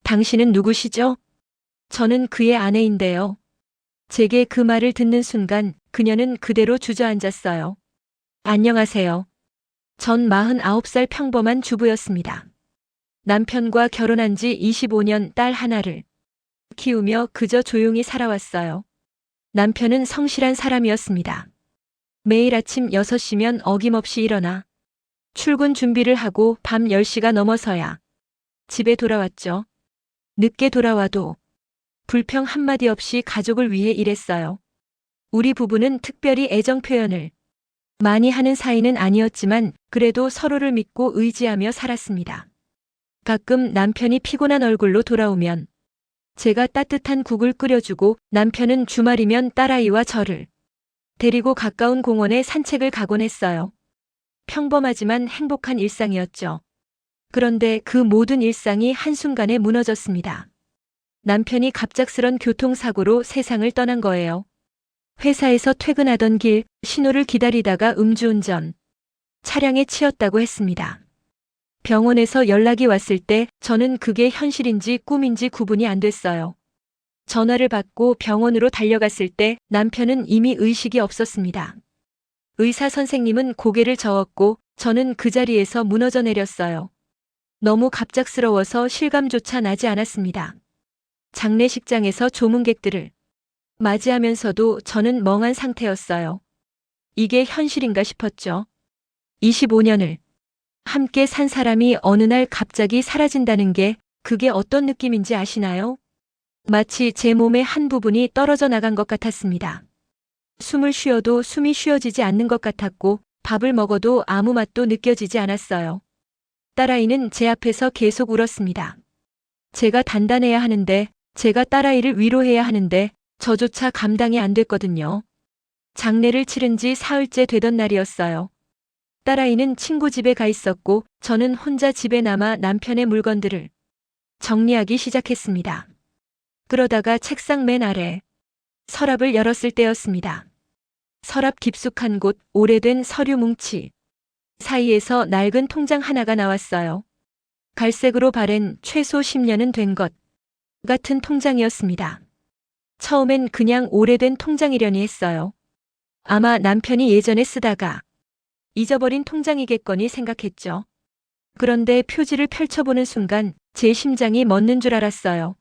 당신은 누구시죠? 저는 그의 아내인데요. 제게 그 말을 듣는 순간 그녀는 그대로 주저앉았어요. 안녕하세요. 전 49살 평범한 주부였습니다. 남편과 결혼한 지 25년 딸 하나를 키우며 그저 조용히 살아왔어요. 남편은 성실한 사람이었습니다. 매일 아침 6시면 어김없이 일어나 출근 준비를 하고 밤 10시가 넘어서야 집에 돌아왔죠. 늦게 돌아와도 불평 한마디 없이 가족을 위해 일했어요. 우리 부부는 특별히 애정 표현을 많이 하는 사이는 아니었지만 그래도 서로를 믿고 의지하며 살았습니다. 가끔 남편이 피곤한 얼굴로 돌아오면 제가 따뜻한 국을 끓여주고 남편은 주말이면 딸아이와 저를 데리고 가까운 공원에 산책을 가곤 했어요. 평범하지만 행복한 일상이었죠. 그런데 그 모든 일상이 한순간에 무너졌습니다. 남편이 갑작스런 교통사고로 세상을 떠난 거예요. 회사에서 퇴근하던 길, 신호를 기다리다가 음주운전, 차량에 치였다고 했습니다. 병원에서 연락이 왔을 때 저는 그게 현실인지 꿈인지 구분이 안 됐어요. 전화를 받고 병원으로 달려갔을 때 남편은 이미 의식이 없었습니다. 의사 선생님은 고개를 저었고 저는 그 자리에서 무너져 내렸어요. 너무 갑작스러워서 실감조차 나지 않았습니다. 장례식장에서 조문객들을 맞이하면서도 저는 멍한 상태였어요. 이게 현실인가 싶었죠. 25년을 함께 산 사람이 어느 날 갑자기 사라진다는 게 그게 어떤 느낌인지 아시나요? 마치 제 몸의 한 부분이 떨어져 나간 것 같았습니다. 숨을 쉬어도 숨이 쉬어지지 않는 것 같았고 밥을 먹어도 아무 맛도 느껴지지 않았어요. 딸아이는 제 앞에서 계속 울었습니다. 제가 단단해야 하는데, 제가 딸아이를 위로해야 하는데 저조차 감당이 안 됐거든요. 장례를 치른 지 사흘째 되던 날이었어요. 딸아이는 친구 집에 가 있었고 저는 혼자 집에 남아 남편의 물건들을 정리하기 시작했습니다. 그러다가 책상 맨 아래 서랍을 열었을 때였습니다. 서랍 깊숙한 곳 오래된 서류 뭉치 사이에서 낡은 통장 하나가 나왔어요. 갈색으로 바랜 최소 10년은 된 것 같은 통장이었습니다. 처음엔 그냥 오래된 통장이려니 했어요. 아마 남편이 예전에 쓰다가 잊어버린 통장이겠거니 생각했죠. 그런데 표지를 펼쳐보는 순간 제 심장이 멎는 줄 알았어요.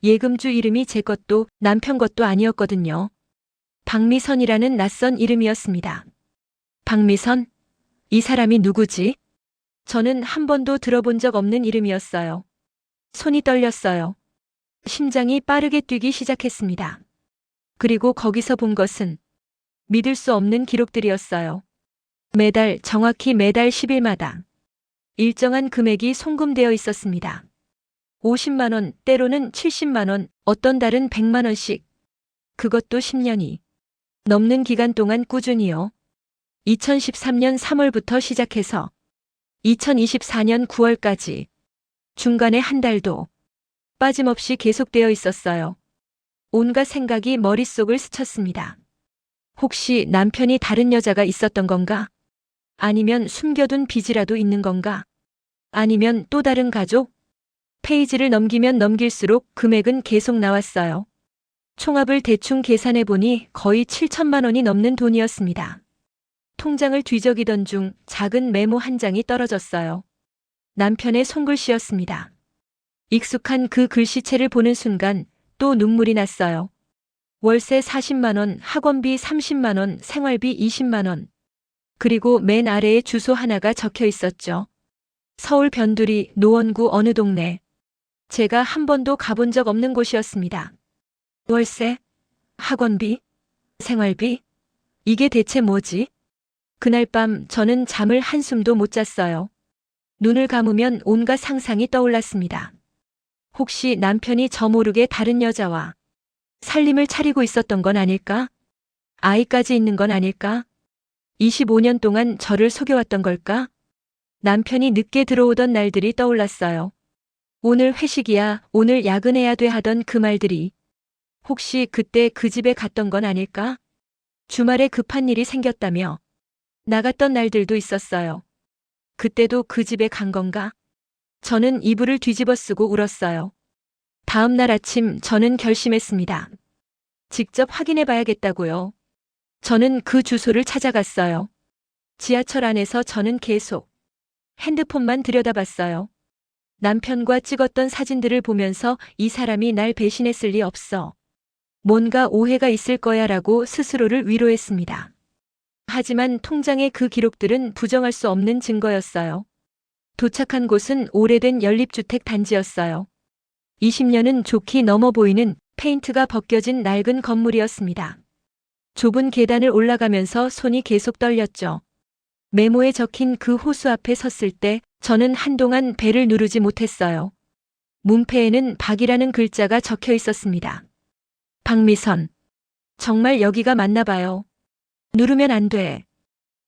예금주 이름이 제 것도 남편 것도 아니었거든요. 박미선이라는 낯선 이름이었습니다. 박미선? 이 사람이 누구지? 저는 한 번도 들어본 적 없는 이름이었어요. 손이 떨렸어요. 심장이 빠르게 뛰기 시작했습니다. 그리고 거기서 본 것은 믿을 수 없는 기록들이었어요. 매달, 정확히 매달 10일마다 일정한 금액이 송금되어 있었습니다. 50만 원, 때로는 70만 원, 어떤 달은 100만 원씩. 그것도 10년이 넘는 기간 동안 꾸준히요. 2013년 3월부터 시작해서 2024년 9월까지 중간에 한 달도 빠짐없이 계속되어 있었어요. 온갖 생각이 머릿속을 스쳤습니다. 혹시 남편이 다른 여자가 있었던 건가? 아니면 숨겨둔 빚이라도 있는 건가? 아니면 또 다른 가족? 페이지를 넘기면 넘길수록 금액은 계속 나왔어요. 총합을 대충 계산해 보니 거의 7천만 원이 넘는 돈이었습니다. 통장을 뒤적이던 중 작은 메모 한 장이 떨어졌어요. 남편의 손글씨였습니다. 익숙한 그 글씨체를 보는 순간 또 눈물이 났어요. 월세 40만 원, 학원비 30만 원, 생활비 20만 원. 그리고 맨 아래에 주소 하나가 적혀 있었죠. 서울 변두리 노원구 어느 동네. 제가 한 번도 가본 적 없는 곳이었습니다. 월세? 학원비? 생활비? 이게 대체 뭐지? 그날 밤 저는 잠을 한숨도 못 잤어요. 눈을 감으면 온갖 상상이 떠올랐습니다. 혹시 남편이 저 모르게 다른 여자와 살림을 차리고 있었던 건 아닐까? 아이까지 있는 건 아닐까? 25년 동안 저를 속여왔던 걸까? 남편이 늦게 들어오던 날들이 떠올랐어요. 오늘 회식이야, 오늘 야근해야 돼 하던 그 말들이. 혹시 그때 그 집에 갔던 건 아닐까? 주말에 급한 일이 생겼다며 나갔던 날들도 있었어요. 그때도 그 집에 간 건가? 저는 이불을 뒤집어 쓰고 울었어요. 다음 날 아침 저는 결심했습니다. 직접 확인해 봐야겠다고요. 저는 그 주소를 찾아갔어요. 지하철 안에서 저는 계속 핸드폰만 들여다봤어요. 남편과 찍었던 사진들을 보면서 이 사람이 날 배신했을 리 없어. 뭔가 오해가 있을 거야라고 스스로를 위로했습니다. 하지만 통장의 그 기록들은 부정할 수 없는 증거였어요. 도착한 곳은 오래된 연립주택 단지였어요. 20년은 좋게 넘어 보이는 페인트가 벗겨진 낡은 건물이었습니다. 좁은 계단을 올라가면서 손이 계속 떨렸죠. 메모에 적힌 그 호수 앞에 섰을 때 저는 한동안 배를 누르지 못했어요. 문패에는 박이라는 글자가 적혀 있었습니다. 박미선. 정말 여기가 맞나 봐요. 누르면 안 돼.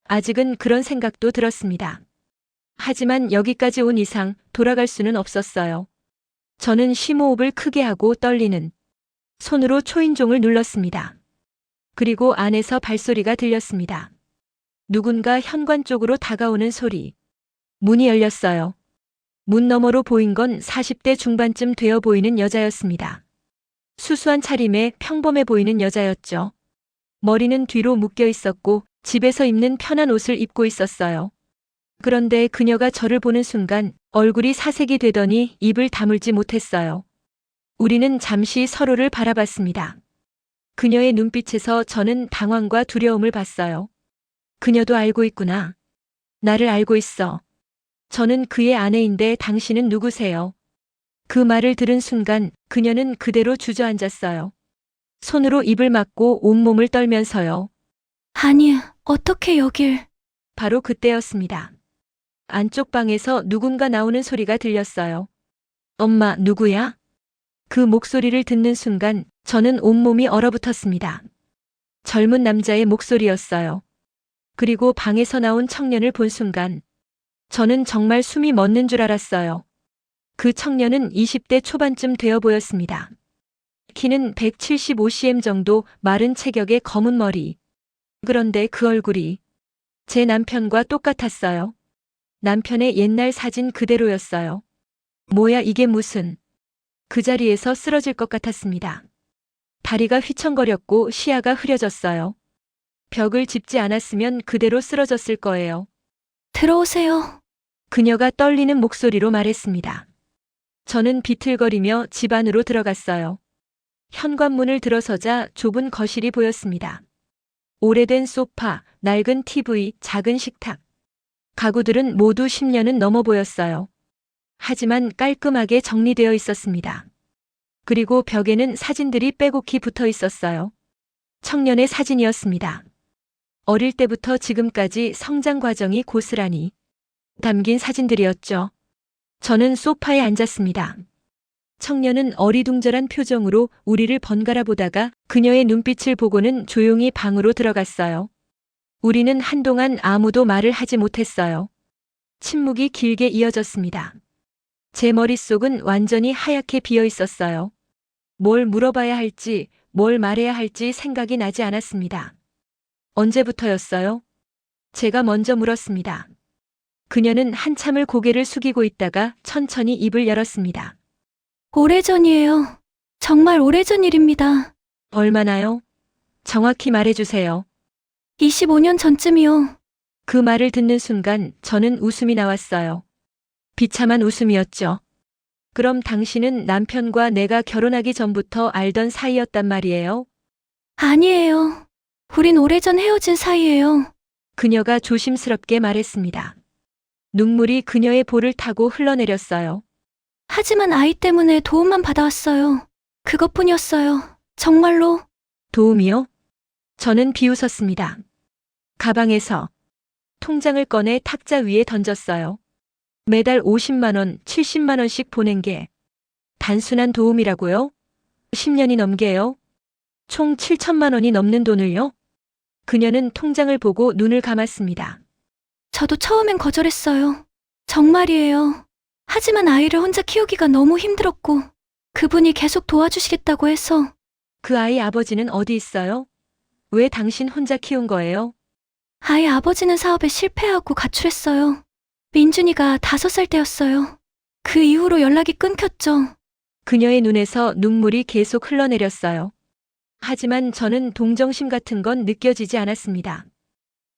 아직은 그런 생각도 들었습니다. 하지만 여기까지 온 이상 돌아갈 수는 없었어요. 저는 심호흡을 크게 하고 떨리는 손으로 초인종을 눌렀습니다. 그리고 안에서 발소리가 들렸습니다. 누군가 현관 쪽으로 다가오는 소리. 문이 열렸어요. 문 너머로 보인 건 40대 중반쯤 되어 보이는 여자였습니다. 수수한 차림에 평범해 보이는 여자였죠. 머리는 뒤로 묶여 있었고 집에서 입는 편한 옷을 입고 있었어요. 그런데 그녀가 저를 보는 순간 얼굴이 사색이 되더니 입을 다물지 못했어요. 우리는 잠시 서로를 바라봤습니다. 그녀의 눈빛에서 저는 당황과 두려움을 봤어요. 그녀도 알고 있구나. 나를 알고 있어. 저는 그의 아내인데 당신은 누구세요? 그 말을 들은 순간 그녀는 그대로 주저앉았어요. 손으로 입을 막고 온몸을 떨면서요. 아니, 어떻게 여길. 바로 그때였습니다. 안쪽 방에서 누군가 나오는 소리가 들렸어요. 엄마, 누구야? 그 목소리를 듣는 순간 저는 온몸이 얼어붙었습니다. 젊은 남자의 목소리였어요. 그리고 방에서 나온 청년을 본 순간 저는 정말 숨이 멎는 줄 알았어요. 그 청년은 20대 초반쯤 되어 보였습니다. 키는 175cm 정도, 마른 체격의 검은 머리. 그런데 그 얼굴이 제 남편과 똑같았어요. 남편의 옛날 사진 그대로였어요. 뭐야 이게 무슨. 그 자리에서 쓰러질 것 같았습니다. 다리가 휘청거렸고 시야가 흐려졌어요. 벽을 짚지 않았으면 그대로 쓰러졌을 거예요. 들어오세요. 그녀가 떨리는 목소리로 말했습니다. 저는 비틀거리며 집 안으로 들어갔어요. 현관문을 들어서자 좁은 거실이 보였습니다. 오래된 소파, 낡은 TV, 작은 식탁. 가구들은 모두 10년은 넘어 보였어요. 하지만 깔끔하게 정리되어 있었습니다. 그리고 벽에는 사진들이 빼곡히 붙어 있었어요. 청년의 사진이었습니다. 어릴 때부터 지금까지 성장 과정이 고스란히 담긴 사진들이었죠. 저는 소파에 앉았습니다. 청년은 어리둥절한 표정으로 우리를 번갈아 보다가 그녀의 눈빛을 보고는 조용히 방으로 들어갔어요. 우리는 한동안 아무도 말을 하지 못했어요. 침묵이 길게 이어졌습니다. 제 머릿속은 완전히 하얗게 비어 있었어요. 뭘 물어봐야 할지, 뭘 말해야 할지 생각이 나지 않았습니다. 언제부터였어요? 제가 먼저 물었습니다. 그녀는 한참을 고개를 숙이고 있다가 천천히 입을 열었습니다. 오래전이에요. 정말 오래전 일입니다. 얼마나요? 정확히 말해주세요. 25년 전쯤이요. 그 말을 듣는 순간 저는 웃음이 나왔어요. 비참한 웃음이었죠. 그럼 당신은 남편과 내가 결혼하기 전부터 알던 사이였단 말이에요? 아니에요. 우린 오래전 헤어진 사이예요. 그녀가 조심스럽게 말했습니다. 눈물이 그녀의 볼을 타고 흘러내렸어요. 하지만 아이 때문에 도움만 받아왔어요. 그것뿐이었어요. 정말로. 도움이요? 저는 비웃었습니다. 가방에서 통장을 꺼내 탁자 위에 던졌어요. 매달 50만 원, 70만 원씩 보낸 게 단순한 도움이라고요? 10년이 넘게요? 총 7천만 원이 넘는 돈을요? 그녀는 통장을 보고 눈을 감았습니다. 저도 처음엔 거절했어요. 정말이에요. 하지만 아이를 혼자 키우기가 너무 힘들었고 그분이 계속 도와주시겠다고 해서. 그 아이 아버지는 어디 있어요? 왜 당신 혼자 키운 거예요? 아이 아버지는 사업에 실패하고 가출했어요. 민준이가 5살 때였어요. 그 이후로 연락이 끊겼죠. 그녀의 눈에서 눈물이 계속 흘러내렸어요. 하지만 저는 동정심 같은 건 느껴지지 않았습니다.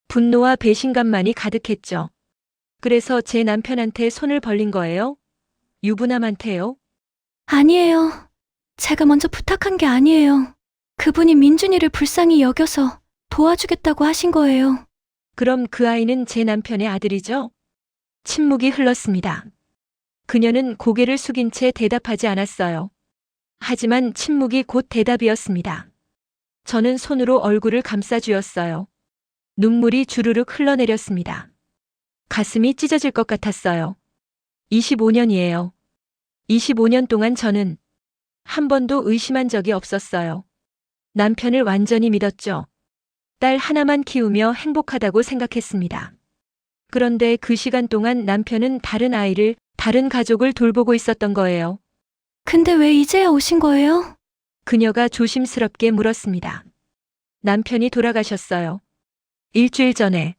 분노와 배신감만이 가득했죠. 그래서 제 남편한테 손을 벌린 거예요? 유부남한테요? 아니에요. 제가 먼저 부탁한 게 아니에요. 그분이 민준이를 불쌍히 여겨서 도와주겠다고 하신 거예요. 그럼 그 아이는 제 남편의 아들이죠? 침묵이 흘렀습니다. 그녀는 고개를 숙인 채 대답하지 않았어요. 하지만 침묵이 곧 대답이었습니다. 저는 손으로 얼굴을 감싸주었어요. 눈물이 주르륵 흘러내렸습니다. 가슴이 찢어질 것 같았어요. 25년이에요. 25년 동안 저는 한 번도 의심한 적이 없었어요. 남편을 완전히 믿었죠. 딸 하나만 키우며 행복하다고 생각했습니다. 그런데 그 시간 동안 남편은 다른 아이를, 다른 가족을 돌보고 있었던 거예요. 근데 왜 이제야 오신 거예요? 그녀가 조심스럽게 물었습니다. 남편이 돌아가셨어요. 일주일 전에.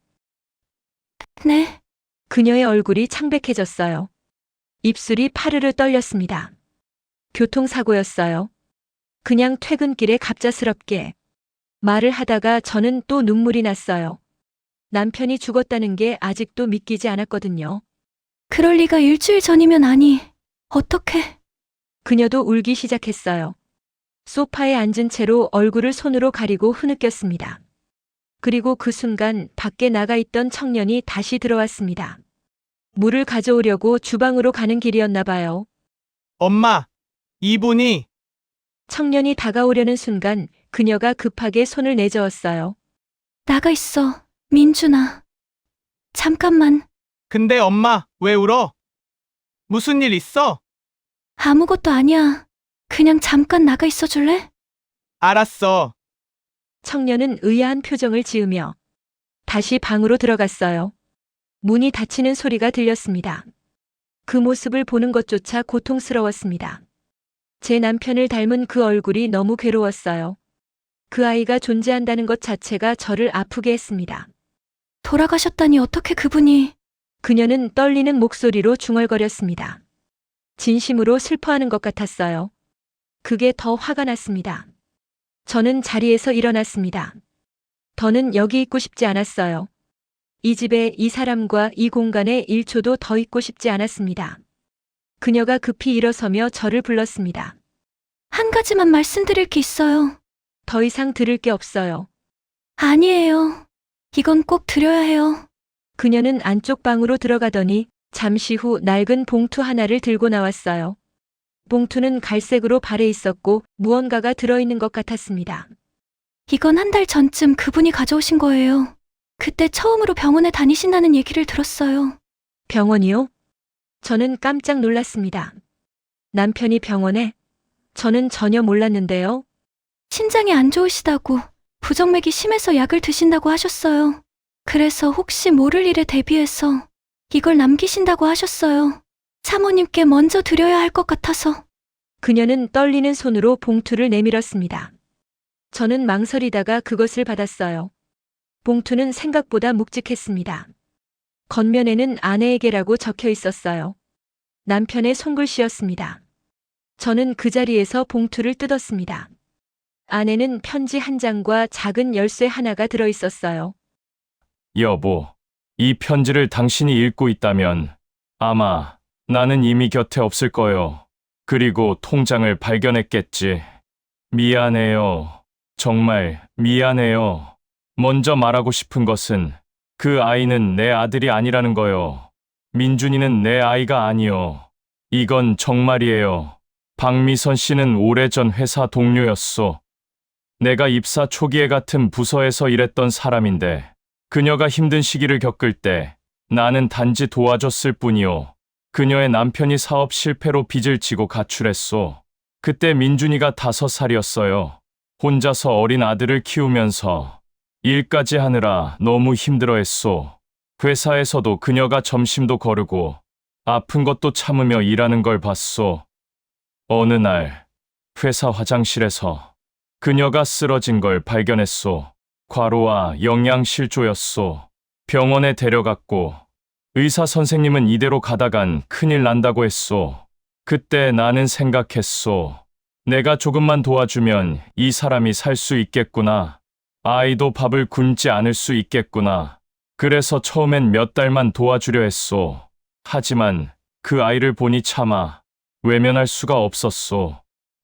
네. 그녀의 얼굴이 창백해졌어요. 입술이 파르르 떨렸습니다. 교통사고였어요. 그냥 퇴근길에 갑작스럽게. 말을 하다가 저는 또 눈물이 났어요. 남편이 죽었다는 게 아직도 믿기지 않았거든요. 그럴 리가 일주일 전이면 아니. 어떻게? 그녀도 울기 시작했어요. 소파에 앉은 채로 얼굴을 손으로 가리고 흐느꼈습니다. 그리고 그 순간 밖에 나가 있던 청년이 다시 들어왔습니다. 물을 가져오려고 주방으로 가는 길이었나 봐요. 엄마, 이분이. 청년이 다가오려는 순간 그녀가 급하게 손을 내저었어요. 나가 있어. 민준아. 잠깐만. 근데 엄마, 왜 울어? 무슨 일 있어? 아무것도 아니야. 그냥 잠깐 나가 있어 줄래? 알았어. 청년은 의아한 표정을 지으며 다시 방으로 들어갔어요. 문이 닫히는 소리가 들렸습니다. 그 모습을 보는 것조차 고통스러웠습니다. 제 남편을 닮은 그 얼굴이 너무 괴로웠어요. 그 아이가 존재한다는 것 자체가 저를 아프게 했습니다. 돌아가셨다니 어떻게 그분이. 그녀는 떨리는 목소리로 중얼거렸습니다. 진심으로 슬퍼하는 것 같았어요. 그게 더 화가 났습니다. 저는 자리에서 일어났습니다. 더는 여기 있고 싶지 않았어요. 이 집에 이 사람과 이 공간에 1초도 더 있고 싶지 않았습니다. 그녀가 급히 일어서며 저를 불렀습니다. 한 가지만 말씀드릴 게 있어요. 더 이상 들을 게 없어요. 아니에요. 이건 꼭 드려야 해요. 그녀는 안쪽 방으로 들어가더니 잠시 후 낡은 봉투 하나를 들고 나왔어요. 봉투는 갈색으로 발에 있었고 무언가가 들어있는 것 같았습니다. 이건 한 달 전쯤 그분이 가져오신 거예요. 그때 처음으로 병원에 다니신다는 얘기를 들었어요. 병원이요? 저는 깜짝 놀랐습니다. 남편이 병원에? 저는 전혀 몰랐는데요. 신장이 안 좋으시다고, 부정맥이 심해서 약을 드신다고 하셨어요. 그래서 혹시 모를 일에 대비해서 이걸 남기신다고 하셨어요. 사모님께 먼저 드려야 할 것 같아서. 그녀는 떨리는 손으로 봉투를 내밀었습니다. 저는 망설이다가 그것을 받았어요. 봉투는 생각보다 묵직했습니다. 겉면에는 아내에게라고 적혀 있었어요. 남편의 손글씨였습니다. 저는 그 자리에서 봉투를 뜯었습니다. 안에는 편지 한 장과 작은 열쇠 하나가 들어 있었어요. 여보, 이 편지를 당신이 읽고 있다면 아마 나는 이미 곁에 없을 거요. 그리고 통장을 발견했겠지. 미안해요. 정말 미안해요. 먼저 말하고 싶은 것은 그 아이는 내 아들이 아니라는 거요. 민준이는 내 아이가 아니요. 이건 정말이에요. 박미선 씨는 오래전 회사 동료였소. 내가 입사 초기에 같은 부서에서 일했던 사람인데 그녀가 힘든 시기를 겪을 때 나는 단지 도와줬을 뿐이요. 그녀의 남편이 사업 실패로 빚을 지고 가출했소. 그때 민준이가 5살이었어요. 혼자서 어린 아들을 키우면서 일까지 하느라 너무 힘들어했소. 회사에서도 그녀가 점심도 거르고 아픈 것도 참으며 일하는 걸 봤소. 어느 날 회사 화장실에서 그녀가 쓰러진 걸 발견했소. 과로와 영양실조였소. 병원에 데려갔고 의사 선생님은 이대로 가다간 큰일 난다고 했소. 그때 나는 생각했소. 내가 조금만 도와주면 이 사람이 살 수 있겠구나. 아이도 밥을 굶지 않을 수 있겠구나. 그래서 처음엔 몇 달만 도와주려 했소. 하지만 그 아이를 보니 차마 외면할 수가 없었소.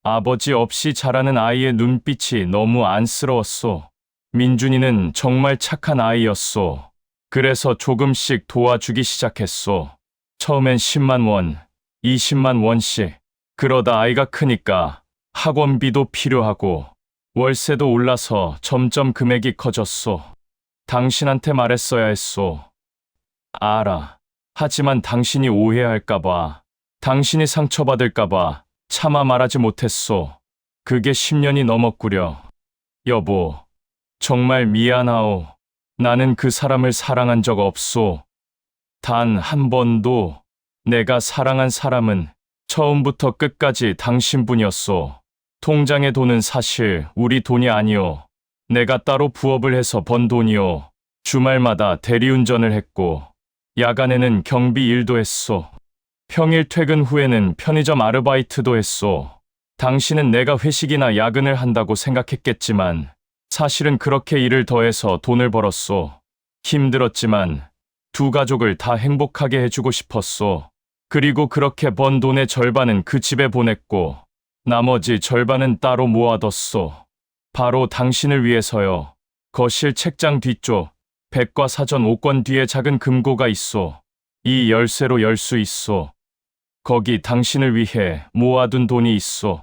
아버지 없이 자라는 아이의 눈빛이 너무 안쓰러웠소. 민준이는 정말 착한 아이였소. 그래서 조금씩 도와주기 시작했소. 처음엔 10만 원, 20만 원씩. 그러다 아이가 크니까 학원비도 필요하고 월세도 올라서 점점 금액이 커졌소. 당신한테 말했어야 했소. 알아. 하지만 당신이 오해할까봐, 당신이 상처받을까봐 차마 말하지 못했소. 그게 10년이 넘었구려. 여보, 정말 미안하오. 나는 그 사람을 사랑한 적 없소. 단 한 번도. 내가 사랑한 사람은 처음부터 끝까지 당신뿐이었소. 통장에 돈은 사실 우리 돈이 아니오. 내가 따로 부업을 해서 번 돈이오. 주말마다 대리운전을 했고, 야간에는 경비 일도 했소. 평일 퇴근 후에는 편의점 아르바이트도 했소. 당신은 내가 회식이나 야근을 한다고 생각했겠지만, 사실은 그렇게 일을 더해서 돈을 벌었소. 힘들었지만 두 가족을 다 행복하게 해주고 싶었소. 그리고 그렇게 번 돈의 절반은 그 집에 보냈고, 나머지 절반은 따로 모아뒀소. 바로 당신을 위해서요. 거실 책장 뒤쪽, 백과사전 5권 뒤에 작은 금고가 있소. 이 열쇠로 열 수 있소. 거기 당신을 위해 모아둔 돈이 있소.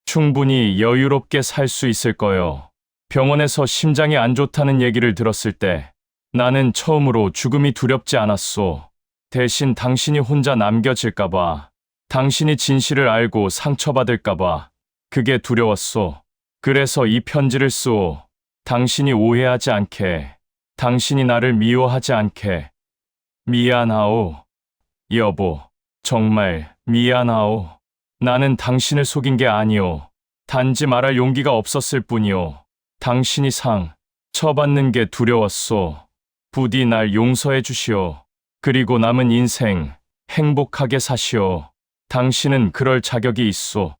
충분히 여유롭게 살 수 있을 거요. 병원에서 심장이 안 좋다는 얘기를 들었을 때 나는 처음으로 죽음이 두렵지 않았소. 대신 당신이 혼자 남겨질까봐, 당신이 진실을 알고 상처받을까봐 그게 두려웠소. 그래서 이 편지를 쓰오. 당신이 오해하지 않게, 당신이 나를 미워하지 않게. 미안하오. 여보, 정말 미안하오. 나는 당신을 속인 게 아니오. 단지 말할 용기가 없었을 뿐이오. 당신이 상처받는 게 두려웠소. 부디 날 용서해 주시오. 그리고 남은 인생 행복하게 사시오. 당신은 그럴 자격이 있소.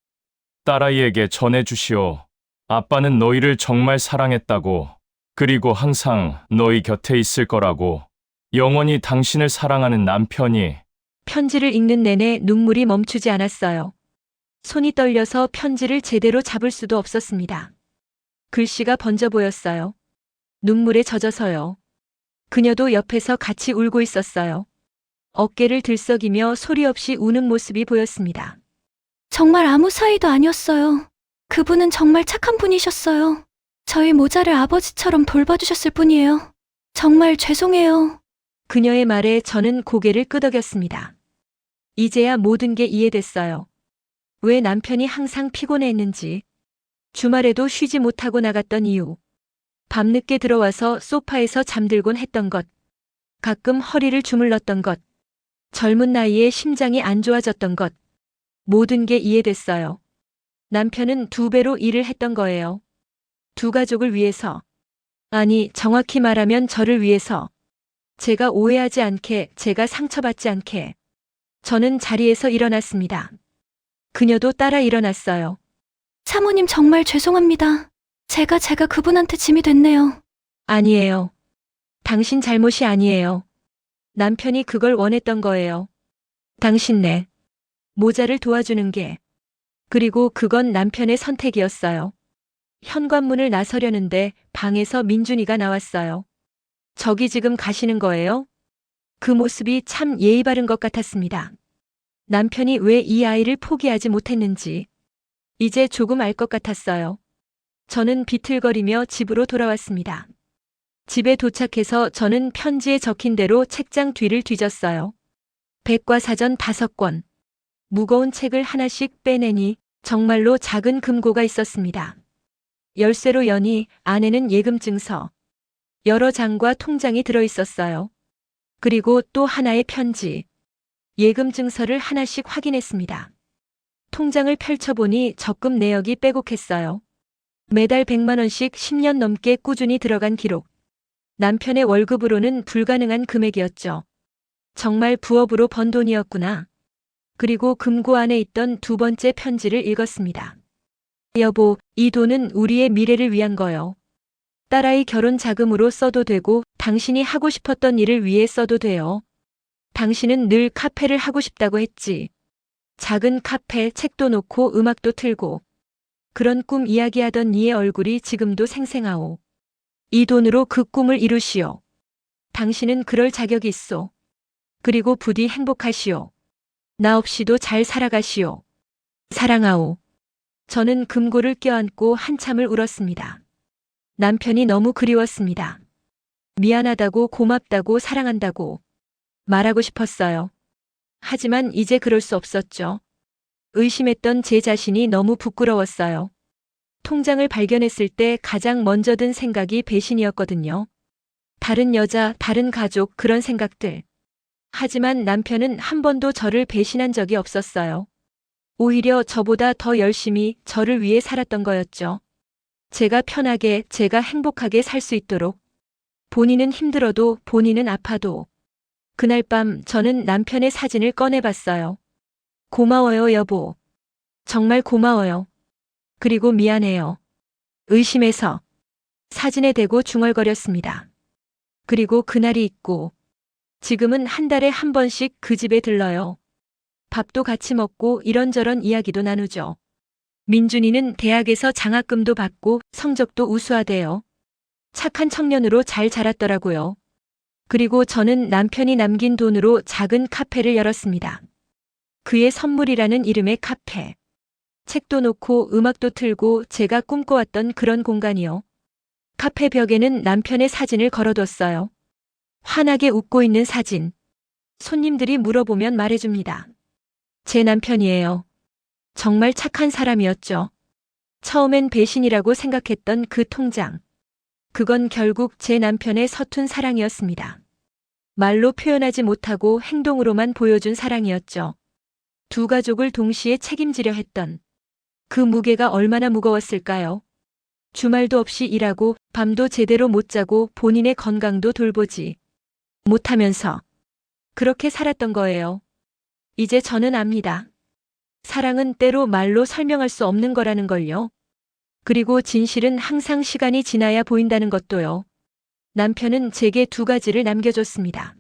딸아이에게 전해주시오. 아빠는 너희를 정말 사랑했다고. 그리고 항상 너희 곁에 있을 거라고. 영원히 당신을 사랑하는 남편이. 편지를 읽는 내내 눈물이 멈추지 않았어요. 손이 떨려서 편지를 제대로 잡을 수도 없었습니다. 글씨가 번져 보였어요. 눈물에 젖어서요. 그녀도 옆에서 같이 울고 있었어요. 어깨를 들썩이며 소리 없이 우는 모습이 보였습니다. 정말 아무 사이도 아니었어요. 그분은 정말 착한 분이셨어요. 저희 모자를 아버지처럼 돌봐주셨을 뿐이에요. 정말 죄송해요. 그녀의 말에 저는 고개를 끄덕였습니다. 이제야 모든 게 이해됐어요. 왜 남편이 항상 피곤해했는지, 주말에도 쉬지 못하고 나갔던 이유, 밤늦게 들어와서 소파에서 잠들곤 했던 것, 가끔 허리를 주물렀던 것, 젊은 나이에 심장이 안 좋아졌던 것, 모든 게 이해됐어요. 남편은 2배로 일을 했던 거예요. 두 가족을 위해서. 아니, 정확히 말하면 저를 위해서. 제가 오해하지 않게, 제가 상처받지 않게. 저는 자리에서 일어났습니다. 그녀도 따라 일어났어요. 사모님 정말 죄송합니다. 제가 그분한테 짐이 됐네요. 아니에요. 당신 잘못이 아니에요. 남편이 그걸 원했던 거예요. 당신네 모자를 도와주는 게. 그리고 그건 남편의 선택이었어요. 현관문을 나서려는데 방에서 민준이가 나왔어요. 저기 지금 가시는 거예요? 그 모습이 참 예의 바른 것 같았습니다. 남편이 왜 이 아이를 포기하지 못했는지 이제 조금 알 것 같았어요. 저는 비틀거리며 집으로 돌아왔습니다. 집에 도착해서 저는 편지에 적힌 대로 책장 뒤를 뒤졌어요. 백과사전 5권. 무거운 책을 하나씩 빼내니 정말로 작은 금고가 있었습니다. 열쇠로 여니 안에는 예금증서, 여러 장과 통장이 들어있었어요. 그리고 또 하나의 편지. 예금증서를 하나씩 확인했습니다. 통장을 펼쳐보니 적금 내역이 빼곡했어요. 매달 100만 원씩 10년 넘게 꾸준히 들어간 기록. 남편의 월급으로는 불가능한 금액이었죠. 정말 부업으로 번 돈이었구나. 그리고 금고 안에 있던 두 번째 편지를 읽었습니다. 여보, 이 돈은 우리의 미래를 위한 거요. 딸아이 결혼 자금으로 써도 되고 당신이 하고 싶었던 일을 위해 써도 돼요. 당신은 늘 카페를 하고 싶다고 했지. 작은 카페, 책도 놓고 음악도 틀고. 그런 꿈 이야기하던 네의 얼굴이 지금도 생생하오. 이 돈으로 그 꿈을 이루시오. 당신은 그럴 자격이 있소. 그리고 부디 행복하시오. 나 없이도 잘 살아가시오. 사랑하오. 저는 금고를 껴안고 한참을 울었습니다. 남편이 너무 그리웠습니다. 미안하다고, 고맙다고, 사랑한다고 말하고 싶었어요. 하지만 이제 그럴 수 없었죠. 의심했던 제 자신이 너무 부끄러웠어요. 통장을 발견했을 때 가장 먼저 든 생각이 배신이었거든요. 다른 여자, 다른 가족, 그런 생각들. 하지만 남편은 한 번도 저를 배신한 적이 없었어요. 오히려 저보다 더 열심히 저를 위해 살았던 거였죠. 제가 편하게, 제가 행복하게 살 수 있도록. 본인은 힘들어도, 본인은 아파도. 그날 밤 저는 남편의 사진을 꺼내봤어요. 고마워요, 여보. 정말 고마워요. 그리고 미안해요. 의심해서 사진에 대고 중얼거렸습니다. 그리고 그날이 있고, 지금은 한 달에 한 번씩 그 집에 들러요. 밥도 같이 먹고 이런저런 이야기도 나누죠. 민준이는 대학에서 장학금도 받고 성적도 우수하대요. 착한 청년으로 잘 자랐더라고요. 그리고 저는 남편이 남긴 돈으로 작은 카페를 열었습니다. 그의 선물이라는 이름의 카페. 책도 놓고 음악도 틀고 제가 꿈꿔왔던 그런 공간이요. 카페 벽에는 남편의 사진을 걸어뒀어요. 환하게 웃고 있는 사진. 손님들이 물어보면 말해줍니다. 제 남편이에요. 정말 착한 사람이었죠. 처음엔 배신이라고 생각했던 그 통장. 그건 결국 제 남편의 서툰 사랑이었습니다. 말로 표현하지 못하고 행동으로만 보여준 사랑이었죠. 두 가족을 동시에 책임지려 했던 그 무게가 얼마나 무거웠을까요? 주말도 없이 일하고 밤도 제대로 못 자고 본인의 건강도 돌보지 못하면서 그렇게 살았던 거예요. 이제 저는 압니다. 사랑은 때로 말로 설명할 수 없는 거라는 걸요. 그리고 진실은 항상 시간이 지나야 보인다는 것도요. 남편은 제게 두 가지를 남겨줬습니다.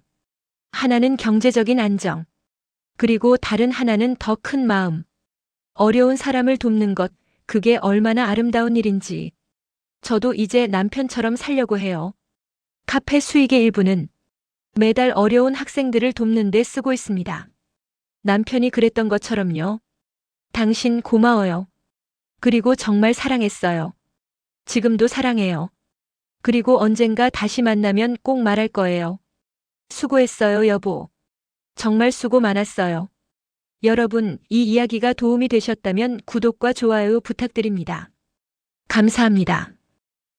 하나는 경제적인 안정. 그리고 다른 하나는 더 큰 마음. 어려운 사람을 돕는 것, 그게 얼마나 아름다운 일인지. 저도 이제 남편처럼 살려고 해요. 카페 수익의 일부는 매달 어려운 학생들을 돕는 데 쓰고 있습니다. 남편이 그랬던 것처럼요. 당신 고마워요. 그리고 정말 사랑했어요. 지금도 사랑해요. 그리고 언젠가 다시 만나면 꼭 말할 거예요. 수고했어요, 여보. 정말 수고 많았어요. 여러분, 이 이야기가 도움이 되셨다면 구독과 좋아요 부탁드립니다. 감사합니다.